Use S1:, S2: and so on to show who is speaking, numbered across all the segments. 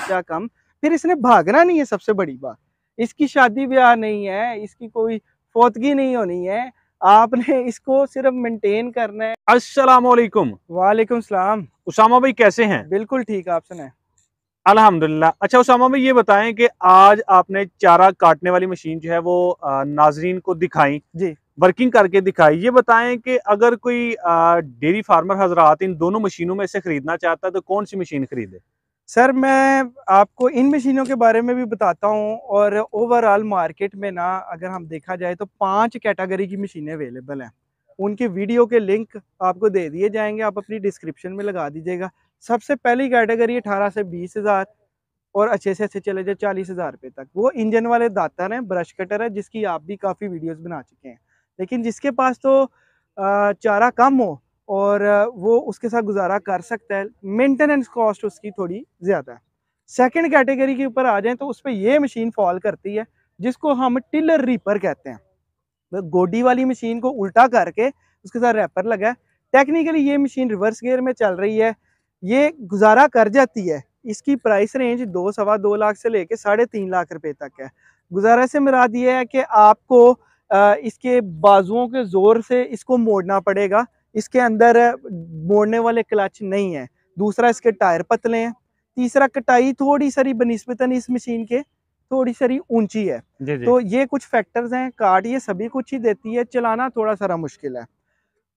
S1: खर्चा कम, फिर इसने भागना नहीं है। सबसे बड़ी बात, इसकी शादी ब्याह नहीं है, इसकी कोई फौतगी नहीं होनी है, आपने इसको सिर्फ मेंटेन करना है।
S2: अस्सलाम वालेकुम।
S1: वालेकुम सलाम।
S2: उसामा भाई कैसे हैं?
S1: बिल्कुल ठीक, आप सुनाएं।
S2: अल्हम्दुलिल्लाह। अच्छा उसामा भाई ये बताएं कि आज आपने चारा काटने वाली मशीन जो है वो नाजरीन को दिखाई,
S1: जी
S2: वर्किंग करके दिखाई। ये बताएं कि अगर कोई डेयरी फार्मर हजरात इन दोनों मशीनों में से खरीदना चाहता है तो कौन सी मशीन खरीदे?
S1: सर, मैं आपको इन मशीनों के बारे में भी बताता हूँ। और ओवरऑल मार्केट में ना, अगर हम देखा जाए तो 5 कैटेगरी की मशीनें अवेलेबल हैं। उनके वीडियो के लिंक आपको दे दिए जाएंगे, आप अपनी डिस्क्रिप्शन में लगा दीजिएगा। सबसे पहली कैटेगरी 18 से 20,000 और अच्छे से अच्छे चले जाए 40,000 रुपये तक। वो इंजन वाले दातर हैं, ब्रश कटर है, जिसकी आप भी काफ़ी वीडियोस बना चुके हैं। लेकिन जिसके पास तो चारा कम हो और वो उसके साथ गुजारा कर सकता है, मेंटेनेंस कॉस्ट उसकी थोड़ी ज़्यादा है। सेकंड कैटेगरी के ऊपर आ जाएं तो उस पर ये मशीन फॉल करती है, जिसको हम टिलर रीपर कहते हैं। वो गोडी वाली मशीन को उल्टा करके उसके साथ रैपर लगा है। टेक्निकली ये मशीन रिवर्स गियर में चल रही है, ये गुजारा कर जाती है। इसकी प्राइस रेंज 2-2.25 लाख से लेके 3.5 लाख रुपए तक है। गुजारा से मुराद ये है कि आपको इसके बाजुओं के जोर से इसको मोड़ना पड़ेगा। इसके अंदर मोड़ने वाले क्लच नहीं है। दूसरा, इसके टायर पतले हैं। तीसरा, कटाई थोड़ी सारी बनिस्बतन इस मशीन के थोड़ी सारी ऊंची है।
S2: जी जी।
S1: तो ये कुछ फैक्टर्स हैं। काट ये सभी कुछ ही देती है, चलाना थोड़ा सारा मुश्किल है।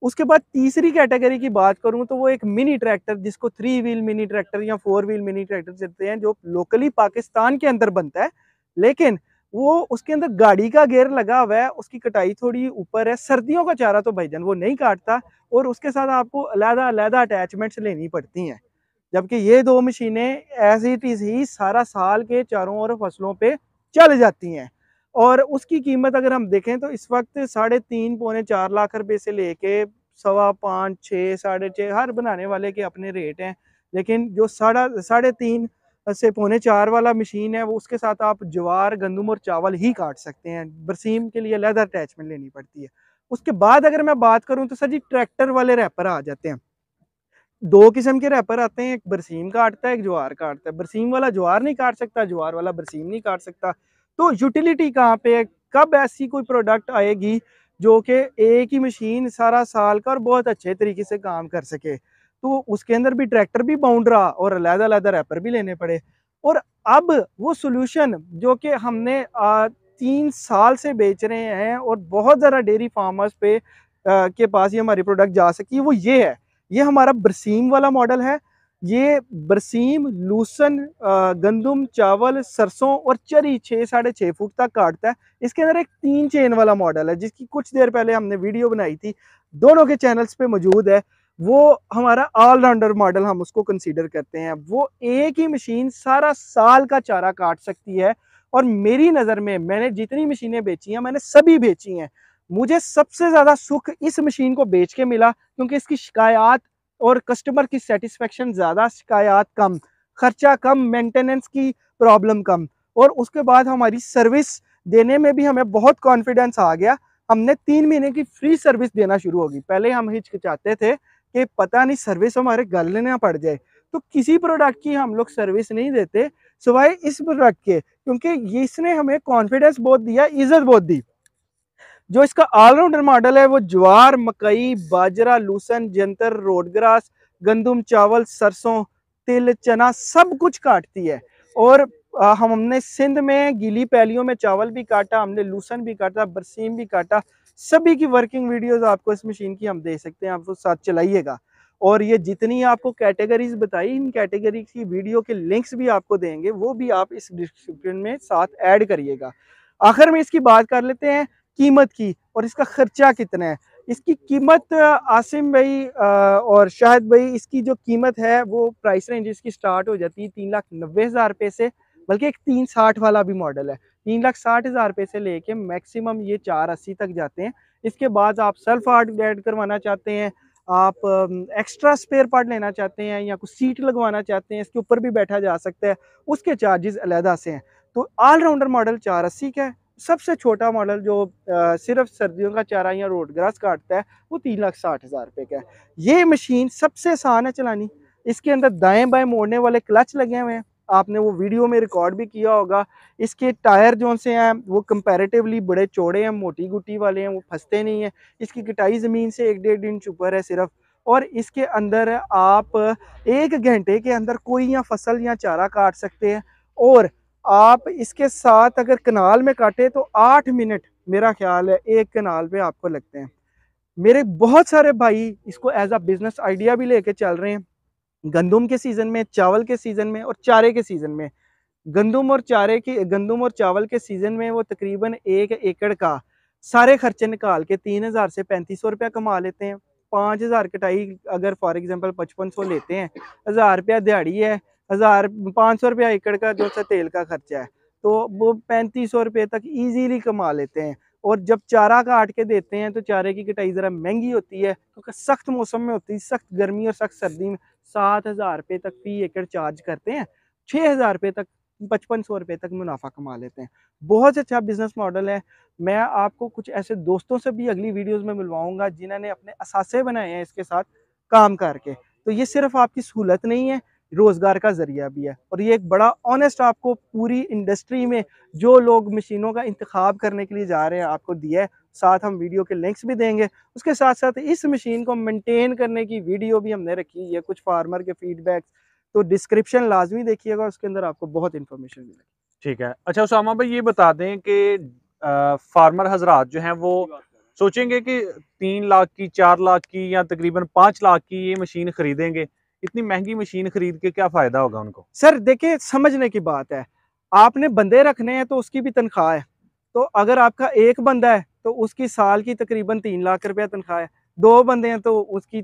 S1: उसके बाद तीसरी कैटेगरी की बात करूं तो वो एक मिनी ट्रैक्टर, जिसको 3 व्हील मिनी ट्रैक्टर या 4 व्हील मिनी ट्रैक्टर कहते हैं, जो लोकली पाकिस्तान के अंदर बनता है। लेकिन वो उसके अंदर गाड़ी का गेयर लगा हुआ है, उसकी कटाई थोड़ी ऊपर है। सर्दियों का चारा तो भाईजान वो नहीं काटता, और उसके साथ आपको अलग अलग अटैचमेंट्स लेनी पड़ती हैं। जबकि ये दो मशीनें एज इट इज ही सारा साल के चारों और फसलों पे चल जाती हैं। और उसकी कीमत अगर हम देखें तो इस वक्त 3.5-4 लाख रुपए से लेके 5.25, 6.5 हर बनाने वाले के अपने रेट हैं। लेकिन जो 3.5 से 3.25 वाला मशीन है, वो उसके साथ आप ज्वार, गंदम और चावल ही काट सकते हैं। बरसीम के लिए लेदर अटैचमेंट लेनी पड़ती है। उसके बाद अगर मैं बात करूं तो सर जी, ट्रैक्टर वाले रैपर आ जाते हैं। दो किस्म के रैपर आते हैं, एक बरसीम काटता है, एक ज्वार काटता है। बरसीम वाला ज्वार नहीं काट सकता, ज्वार वाला बरसीम नहीं काट सकता। तो यूटिलिटी कहाँ पे है? कब ऐसी कोई प्रोडक्ट आएगी जो कि एक ही मशीन सारा साल का और बहुत अच्छे तरीके से काम कर सके? तो उसके अंदर भी ट्रैक्टर भी बाउंड रहा और अलग-अलग रैपर भी लेने पड़े। और अब वो सोल्यूशन जो कि हमने 3 साल से बेच रहे हैं और बहुत ज़्यादा डेयरी फार्मर्स पे के पास ये हमारी प्रोडक्ट जा सकी, वो ये है। ये हमारा बरसीम वाला मॉडल है। ये बरसीम, लूसन, गंदम, चावल, सरसों और चरी 6-6.5 फुट तक काटता है। इसके अंदर एक 3 चेन वाला मॉडल है, जिसकी कुछ देर पहले हमने वीडियो बनाई थी, दोनों के चैनल्स पे मौजूद है। वो हमारा ऑलराउंडर मॉडल हम उसको कंसीडर करते हैं। वो एक ही मशीन सारा साल का चारा काट सकती है। और मेरी नज़र में मैंने जितनी मशीनें बेची हैं, मैंने सभी बेची हैं। मुझे सबसे ज़्यादा सुख इस मशीन को बेच के मिला, क्योंकि इसकी शिकायत और कस्टमर की सेटिस्फेक्शन ज़्यादा, शिकायत कम, खर्चा कम, मेंटेनेंस की प्रॉब्लम कम। और उसके बाद हमारी सर्विस देने में भी हमें बहुत कॉन्फिडेंस आ गया। हमने 3 महीने की फ्री सर्विस देना शुरू होगी। पहले हम हिचकिचाते थे कि पता नहीं सर्विस हमारे गले ना पड़ जाए, तो किसी प्रोडक्ट की हम लोग सर्विस नहीं देते सिवाय इस प्रोडक्ट के, क्योंकि इसने हमें कॉन्फिडेंस बहुत दिया, इज्जत बहुत दी। जो इसका ऑलराउंडर मॉडल है, वो ज्वार, मकई, बाजरा, लूसन, जंतर, रोडग्रास, गंदम, चावल, सरसों, तिल, चना सब कुछ काटती है। और हमने सिंध में गीली पैलियों में चावल भी काटा, हमने लूसन भी काटा, बरसीम भी काटा। सभी की वर्किंग वीडियोस आपको इस मशीन की हम दे सकते हैं, आप वो साथ चलाइएगा। और ये जितनी आपको कैटेगरीज बताई, इन कैटेगरी की वीडियो के लिंक्स भी आपको देंगे, वो भी आप इस डिस्क्रिप्शन में साथ ऐड करिएगा। आखिर में इसकी बात कर लेते हैं कीमत की, और इसका खर्चा कितना है। इसकी कीमत आसिम भाई और शाहिद भाई, इसकी जो कीमत है वो प्राइस रेंज इसकी स्टार्ट हो जाती है 3,90,000 रुपये से। बल्कि एक 360 वाला भी मॉडल है, 3,60,000 रुपये से लेके मैक्सिमम ये 480 तक जाते हैं। इसके बाद आप सेल्फ आर्ट ऐड करवाना चाहते हैं, आप एक्स्ट्रा स्पेयर पार्ट लेना चाहते हैं, या कुछ सीट लगवाना चाहते हैं, इसके ऊपर भी बैठा जा सकता है, उसके चार्जेस अलहदा से हैं। तो ऑलराउंडर मॉडल 480 का है। सबसे छोटा मॉडल जो सिर्फ सर्दियों का चारा या रोड ग्रास काटता है, वो 3,60,000 रुपये का है। ये मशीन सबसे आसान है चलानी। इसके अंदर दाएं बाएं मोड़ने वाले क्लच लगे हुए हैं, आपने वो वीडियो में रिकॉर्ड भी किया होगा। इसके टायर जो से हैं वो कंपैरेटिवली बड़े चौड़े हैं, मोटी गुटी वाले हैं, वो फंसते नहीं हैं। इसकी कटाई ज़मीन से 1-1.5 इंच ऊपर है सिर्फ। और इसके अंदर आप 1 घंटे के अंदर कोई या फसल या चारा काट सकते हैं। और आप इसके साथ अगर कनाल में काटे तो 8 मिनट मेरा ख्याल है एक कनाल पे आपको लगते हैं। मेरे बहुत सारे भाई इसको एज अ बिजनेस आइडिया भी लेके चल रहे हैं, गंदुम के सीजन में, चावल के सीजन में और चारे के सीजन में। गंदुम और चावल के सीजन में वो तकरीबन 1 एकड़ का सारे खर्चे निकाल के 3000 से 3500 रुपया कमा लेते हैं। 5000 कटाई अगर फॉर एग्जांपल 5500 लेते हैं, 1000 रुपया दिहाड़ी है, 1500 रुपया एकड़ का जो सा तेल का खर्चा है, तो वो 3500 रुपये तक इजीली कमा लेते हैं। और जब चारा काट के देते हैं तो चारे की कटाई ज़रा महंगी होती है क्योंकि सख्त मौसम में होती है, सख्त गर्मी और सख्त सर्दी में 7000 रुपये तक फी एकड़ चार्ज करते हैं। 6000 रुपये तक 5500 रुपये तक मुनाफा कमा लेते हैं। बहुत अच्छा बिजनेस मॉडल है। मैं आपको कुछ ऐसे दोस्तों से भी अगली वीडियोस में मिलवाऊंगा जिन्होंने अपने असासे बनाए हैं इसके साथ काम करके। तो ये सिर्फ आपकी सहूलत नहीं है, रोजगार का जरिया भी है। और ये एक बड़ा ऑनेस्ट आपको पूरी इंडस्ट्री में जो लोग मशीनों का इंतखाब करने के लिए जा रहे हैं आपको दिया है। साथ हम वीडियो के लिंक्स भी देंगे। उसके साथ साथ इस मशीन को मेंटेन करने की वीडियो भी हमने रखी है, कुछ फार्मर के फीडबैक, तो डिस्क्रिप्शन लाजमी देखिएगा, उसके अंदर आपको बहुत इंफॉर्मेशन मिलेगी।
S2: ठीक है। अच्छा उसामा भाई ये बता दें कि फार्मर हजरात जो हैं वो सोचेंगे कि 3 लाख की, 4 लाख की या तकरीबन 5 लाख की ये मशीन खरीदेंगे, इतनी महंगी मशीन खरीद के क्या फायदा होगा उनको?
S1: सर देखिए, समझने की बात है, आपने बंदे रखने हैं तो उसकी भी तनख्वाह है। तो अगर आपका एक बंदा है तो उसकी साल की तकरीबन 3 लाख रुपया तनख्वाह है, 2 बंदे हैं तो उसकी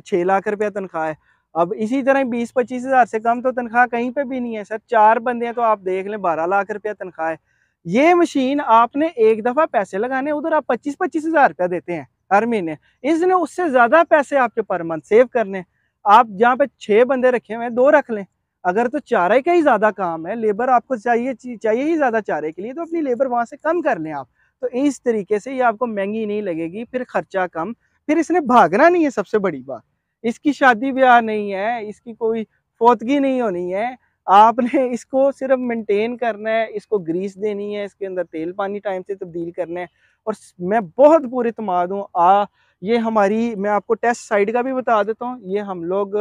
S1: 6 लाख रुपया तनख्वाह है। अब इसी तरह 20-25 हज़ार से कम तो तनख्वाह कहीं पे भी नहीं है सर। 4 बंदे हैं तो आप देख लें 12 लाख रुपया तनख्वाह है। ये मशीन आपने एक दफ़ा पैसे लगाने, उधर आप 25-25 हज़ार रुपया देते हैं हर महीने। इसने उससे ज़्यादा पैसे आपके पर मंथ सेव करने। आप जहाँ पे 6 बंदे रखे हुए हैं 2 रख लें। अगर तो चारे का ही ज़्यादा काम है, लेबर आपको चाहिए ही ज़्यादा चारे के लिए, तो अपनी लेबर वहाँ से कम कर लें आप। तो इस तरीके से ये आपको महंगी नहीं लगेगी, फिर खर्चा कम, फिर इसने भागना नहीं है सबसे बड़ी बात। इसकी शादी ब्याह नहीं है, इसकी कोई फौतगी नहीं होनी है। आपने इसको सिर्फ मेंटेन करना है, इसको ग्रीस देनी है, इसके अंदर तेल पानी टाइम से तब्दील करना है। और मैं बहुत पूरी इत्मीनाद हूँ, ये हमारी, मैं आपको टेस्ट साइट का भी बता देता हूँ। ये हम लोग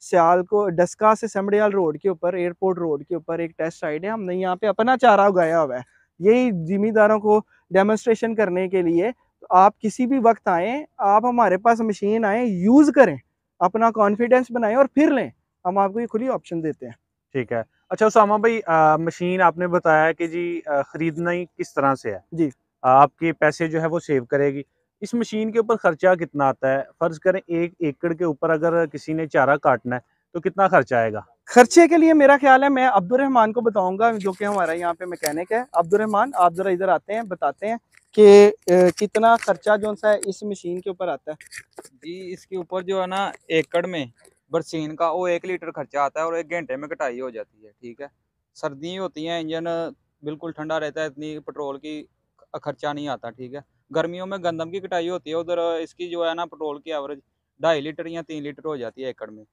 S1: सियाल को डस्का से समड़ियाल रोड के ऊपर, एयरपोर्ट रोड के ऊपर एक टेस्ट साइट है। हमने यहाँ पे अपना चारा उगाया हुआ है, यही जिम्मेदारों को डेमोन्स्ट्रेशन करने के लिए। तो आप किसी भी वक्त आएँ, आप हमारे पास मशीन आएँ, यूज़ करें, अपना कॉन्फिडेंस बनाएं और फिर लें। हम आपको ये खुली ऑप्शन देते हैं।
S2: ठीक है। अच्छा उसामा भाई मशीन आपने बताया कि जी खरीदना ही किस तरह से है,
S1: जी।
S2: आपके पैसे जो है वो सेव करेगी। इस मशीन के ऊपर खर्चा कितना आता है? फर्ज करें 1 एकड़ के ऊपर अगर किसी ने चारा काटना है तो कितना खर्चा आएगा?
S1: खर्चे के लिए मेरा ख्याल है मैं अब्दुर्रहमान को बताऊंगा, जो कि हमारा यहाँ पे मैकेनिक है। अब्दुर्रहमान, आप जरा इधर आते हैं, बताते हैं कि कितना खर्चा जो सा है इस मशीन के ऊपर आता है।
S3: जी इसके ऊपर जो है ना एकड़ में बरसीन का वो 1 लीटर खर्चा आता है और 1 घंटे में कटाई हो जाती है। ठीक है, सर्दी होती है, इंजन बिल्कुल ठंडा रहता है, इतनी पेट्रोल की खर्चा नहीं आता। ठीक है, गर्मियों में गंदम की कटाई होती है, उधर इसकी जो है ना पेट्रोल की एवरेज 2.5 लीटर या 3 लीटर हो जाती है एकड़ में।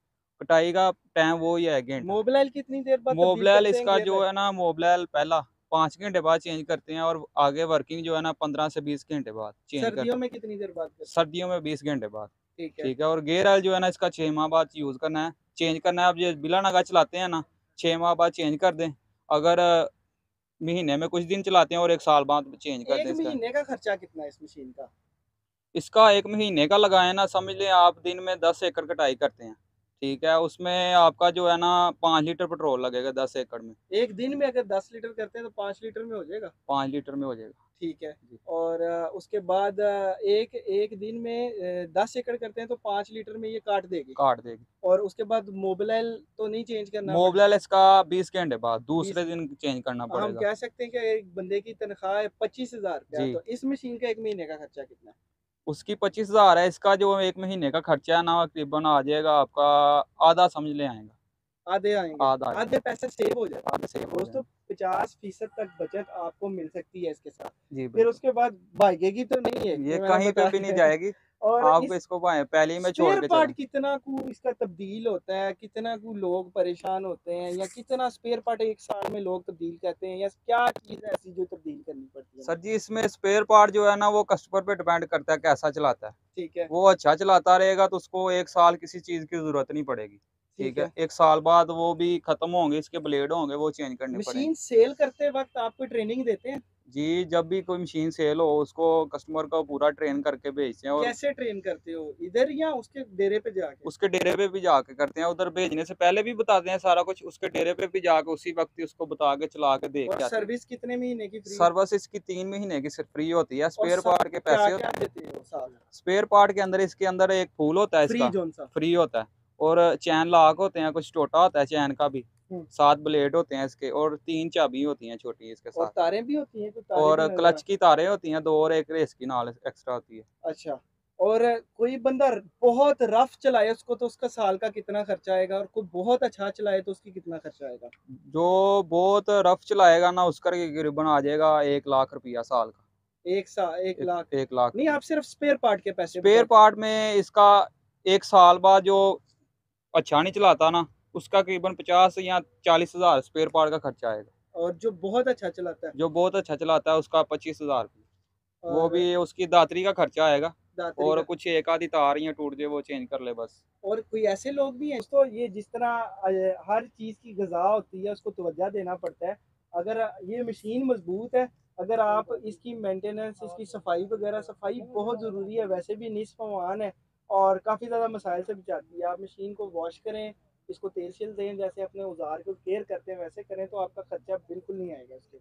S3: कटाई का टाइम वो ही है 1 घंटा।
S1: मोबिलाइल कितनी देर बाद तब्दील
S3: मोबिलाइल
S1: करते हैं
S3: इसका
S1: गियर
S3: जो
S1: में?
S3: है ना मोबिलाइल पहला 5 घंटे बाद चेंज करते हैं और आगे वर्किंग जो है ना 15 से 20 घंटे बाद चेंज करते
S1: सर्दियों
S3: हैं।
S1: में कितनी देर बाद करते हैं?
S3: सर्दियों में 20 घंटे बाद।
S1: ठीक है।
S3: ठीक है, और गेयर ऑयल जो है ना इसका 6 माह बाद यूज़ करना है, चेंज करना है। आप ये बिना नगा चलाते हैं ना, 6 माह बाद चेंज कर दें। अगर महीने में कुछ दिन चलाते हैं और 1 साल बाद चेंज कर
S1: एक
S3: दें इसका।
S1: महीने का खर्चा कितना है इस मशीन का?
S3: इसका 1 महीने का लगाएँ ना, समझ लें आप दिन में 10 एकड़ कटाई करते हैं। ठीक है, उसमें आपका जो है ना 5 लीटर पेट्रोल लगेगा 10 एकड़ में।
S1: एक दिन में अगर 10 लीटर करते हैं तो 5 लीटर में हो जाएगा।
S3: 5 लीटर में हो जाएगा।
S1: ठीक है।
S3: जी।
S1: और उसके बाद एक एक दिन में 10 एकड़ करते हैं तो 5 लीटर में ये काट देगी।
S3: काट देगी।
S1: और उसके बाद मोबिलाइल तो नहीं चेंज करना पड़ेगा?
S3: मोबिलाइल इसका 20 घंटे बाद
S1: 20
S3: दूसरे दिन चेंज करना
S1: हम
S3: पड़ेगा।
S1: कह सकते हैं कि एक बंदे की तनख्वाह है 25,000 रुपया,
S3: जी।
S1: तो इस मशीन का एक महीने का खर्चा कितना है?
S3: उसकी 25,000 है, इसका जो 1 महीने का खर्चा है ना तकरीबन आ जाएगा आपका आधा समझ लें आएगा।
S1: आधे आएंगे,
S3: आधा
S1: आधे पैसे सेव हो जाते
S3: आधा सेव
S1: हैं
S3: हो
S1: दोस्तों।
S3: जाएगा।
S1: 50% तक बचत आपको मिल सकती है इसके साथ।
S3: जी
S1: फिर
S3: बिल्कुल।
S1: उसके बाद भागेगी तो नहीं है,
S3: ये
S1: ये मैंने
S3: कहीं पे
S1: बता
S3: भी नहीं जाएगी।
S1: और
S3: आप
S1: इस
S3: इसको पहले ही में छोड़
S1: स्पेयर
S3: के
S1: पार्ट
S3: चलें।
S1: कितना को इसका तब्दील होता है, कितना को लोग परेशान होते हैं, या कितना स्पेयर पार्ट एक साल में लोग तब्दील करते हैं, या क्या चीज़ है ऐसी जो तब्दील करनी पड़ती है?
S3: सर जी, इसमें स्पेयर पार्ट जो है ना वो कस्टमर पे डिपेंड करता है कैसा चलाता है।
S1: ठीक है,
S3: वो अच्छा चलाता रहेगा तो उसको 1 साल किसी चीज़ की ज़रूरत नहीं पड़ेगी, ठीक
S1: ठीक
S3: है?
S1: है।
S3: 1 साल बाद वो भी ख़त्म होंगे, इसके ब्लेड होंगे, वो चेंज करने
S1: मशीन
S3: पड़ेंगे।
S1: सेल करते वक़्त आप कोई ट्रेनिंग देते हैं?
S3: जी, जब भी कोई मशीन सेल हो उसको कस्टमर को पूरा ट्रेन करके भेजते हैं, और
S1: कैसे ट्रेन करते हो? इधर या उसके डेरे पे जाके?
S3: उसके डेरे पे भी जाके करते हैं, उधर भेजने से पहले भी बताते हैं सारा कुछ, उसके डेरे पे भी जाके उसी वक़्त ही उसको बता के चला के देख
S1: और
S3: के आते हैं।
S1: सर्विस कितने महीने की फ्री?
S3: सर्विस इसकी 3 महीने की सिर्फ फ्री होती है,
S1: और
S3: स्पेयर
S1: सब
S3: पार्ट के पैसे
S1: क्या-क्या
S3: होते हैं।
S1: देते हो साथ?
S3: स्पेयर पार्ट के अंदर इसके अंदर एक फूल होता है
S1: फ्री
S3: इसका,
S1: जोन-सा?
S3: फ्री होता है, और चैन लॉक होते हैं, कुछ टोटा होता है चैन का भी,
S1: हुँ।
S3: 7 ब्लेड होते हैं इसके, और 3 चाबी होती हैं छोटी इसके
S1: और
S3: साथ,
S1: तारें भी होती हैं? कोई तारें भी
S3: और
S1: नज़र आ
S3: क्लच की तारें होती हैं 2, और एक रेस की नाल एक्स्ट्रा होती है।
S1: अच्छा। और कोई बंदा बहुत रफ़ चलाए उसको तो उसका साल का कितना खर्चा आएगा? और कोई बहुत अच्छा चलाए तो उसकी कितना खर्चा आएगा?
S3: जो बहुत रफ चलाएगा ना उसका तकरीबन आ जाएगा 1 लाख रुपया साल का।
S1: 1 लाख?
S3: 1 लाख
S1: नहीं,
S3: रुपया।
S1: आप सिर्फ़ स्पेयर पार्ट के पैसे
S3: स्पेयर
S1: बता।
S3: पार्ट में इसका 1 साल बाद जो अच्छा नहीं चलाता ना, उसका तकरीबन 50 या 40,000 स्पेयर पार्ट का खर्चा आएगा।
S1: और जो बहुत अच्छा चलाता है
S3: जो बहुत अच्छा चलाता है उसका 25,000, वो
S1: और
S3: भी उसकी दातरी का खर्चा आएगा,
S1: दादरी
S3: और
S1: का।
S3: कुछ एक आधी तार या टूट जाए वो चेंज कर ले बस।
S1: और कोई ऐसे लोग भी हैं तो ये जिस तरह हर चीज़ की ग़िज़ा होती है उसको तवज्जो देना पड़ता है। अगर ये मशीन मज़बूत है, अगर आप इसकी मेंटेनेंस, इसकी सफाई वग़ैरह, सफाई बहुत ज़रूरी है, वैसे भी निस्फ़ अमान है और काफ़ी ज़्यादा मसाइल से बचाती है। आप मशीन को वॉश करें, इसको तेल-शेल दें, जैसे अपने औज़ार को केयर करते हैं वैसे करें तो आपका खर्चा बिल्कुल नहीं आएगा इसके।